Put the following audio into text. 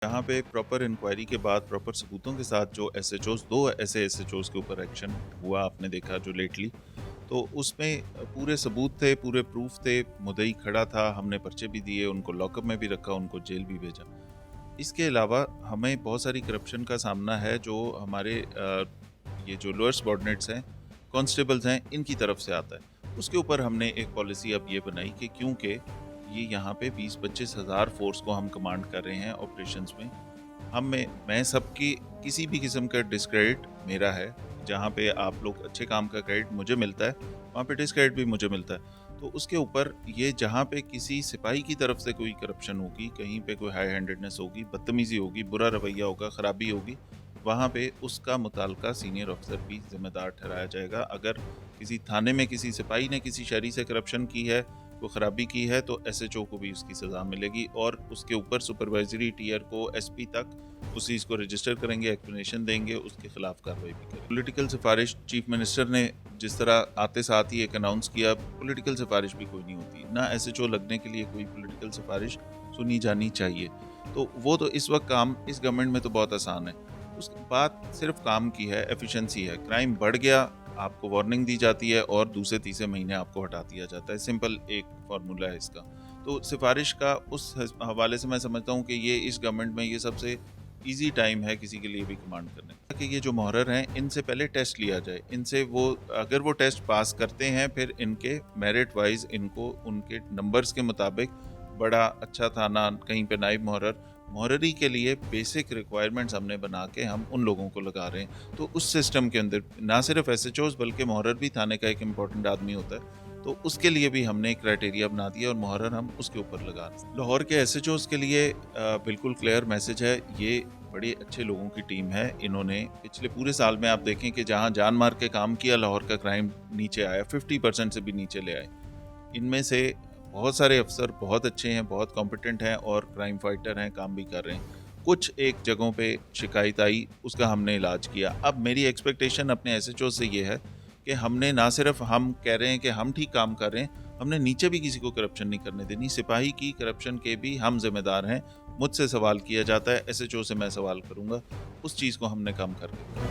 यहाँ पे proper inquiry के बाद प्रॉपर सबूतों के साथ जो एसएचओज़ 2 ऐसे एसएचओज़ के ऊपर एक्शन हुआ आपने देखा जो लेटली, तो उसमें पूरे सबूत थे, पूरे प्रूफ थे, मुद्दई खड़ा था, हमने पर्चे भी दिए, उनको लॉकअप में भी रखा, उनको जेल भी भेजा। इसके अलावा हमें बहुत सारी करप्शन का सामना है जो हमारे ये जो लोअर सबॉर्डिनेट्स हैं, कांस्टेबल्स हैं, इनकी तरफ से आता है। उसके ऊपर हमने एक पॉलिसी अब ये बनाई कि क्योंकि ये यहाँ पे 20-25 हज़ार फ़ोर्स को हम कमांड कर रहे हैं ऑपरेशंस में, हमें मैं सबकी किसी भी किस्म का डिस्क्रेडिट मेरा है, जहाँ पे आप लोग अच्छे काम का क्रेडिट मुझे मिलता है, वहाँ पे डिस्क्रेडिट भी मुझे मिलता है। तो उसके ऊपर ये जहाँ पे किसी सिपाही की तरफ से कोई करप्शन होगी, कहीं पे कोई हाई हैंडेडनेस होगी, बदतमीज़ी होगी, बुरा रवैया होगा, खराबी होगी, वहाँ पे उसका मुताल्लिका सीनियर ऑफिसर भी ज़िम्मेदार ठहराया जाएगा। अगर किसी थाने में किसी सिपाही ने किसी शहरी से करप्शन की है, कोई खराबी की है, तो एसएचओ को भी उसकी सज़ा मिलेगी और उसके ऊपर सुपरवाइजरी टियर को एसपी तक उस चीज़ को रजिस्टर करेंगे, एक्सप्लेनेशन देंगे, उसके खिलाफ कार्रवाई भी करेंगे। पॉलिटिकल सिफारिश चीफ मिनिस्टर ने जिस तरह आते साथ ही एक अनाउंस किया, पॉलिटिकल सिफारिश भी कोई नहीं होती, ना एसएचओ लगने के लिए कोई पॉलिटिकल सिफारिश सुनी जानी चाहिए। तो वो तो इस वक्त काम इस गवर्नमेंट में तो बहुत आसान है। उसके बाद सिर्फ काम की है, एफिशिएंसी है। क्राइम बढ़ गया, आपको वार्निंग दी जाती है और दूसरे तीसरे महीने आपको हटा दिया जाता है। सिंपल एक फार्मूला है इसका। तो सिफारिश का उस हवाले से मैं समझता हूँ कि ये इस गवर्नमेंट में ये सबसे ईज़ी टाइम है किसी के लिए भी कमांड करने का, कि ये जो मुहर्रर हैं इनसे पहले टेस्ट लिया जाए। इनसे वो अगर वो टेस्ट पास करते हैं, फिर इनके मेरिट वाइज़ इनको उनके नंबर्स के मुताबिक बड़ा अच्छा थाना, कहीं पे नायब मुहर्रर, मुहर्ररी के लिए बेसिक रिक्वायरमेंट्स हमने बना के हम उन लोगों को लगा रहे हैं। तो उस सिस्टम के अंदर ना सिर्फ एसएचओज़ बल्कि मुहर्रर भी थाने का एक इम्पोर्टेंट आदमी होता है। तो उसके लिए भी हमने एक क्राइटेरिया बना दिया और मुहर्रर हम उसके ऊपर लगा रहे हैं। लाहौर के एसएचओज़ के लिए बिल्कुल क्लियर मैसेज है, ये बड़े अच्छे लोगों की टीम है। इन्होंने पिछले पूरे साल में आप देखें कि जहाँ जान मार के काम किया, लाहौर का क्राइम नीचे आया, 50% से भी नीचे ले आए। इनमें से बहुत सारे अफसर बहुत अच्छे हैं, बहुत कॉम्पिटेंट हैं और क्राइम फाइटर हैं, काम भी कर रहे हैं। कुछ एक जगहों पे शिकायत आई, उसका हमने इलाज किया। अब मेरी एक्सपेक्टेशन अपने एसएचओ से ये है कि हमने ना सिर्फ हम कह रहे हैं कि हम ठीक काम कर रहे हैं, हमने नीचे भी किसी को करप्शन नहीं करने देनी। सिपाही की करप्शन के भी हम जिम्मेदार हैं। मुझसे सवाल किया जाता है, एसएचओ से मैं सवाल करूँगा। उस चीज़ को हमने कम कर दिया।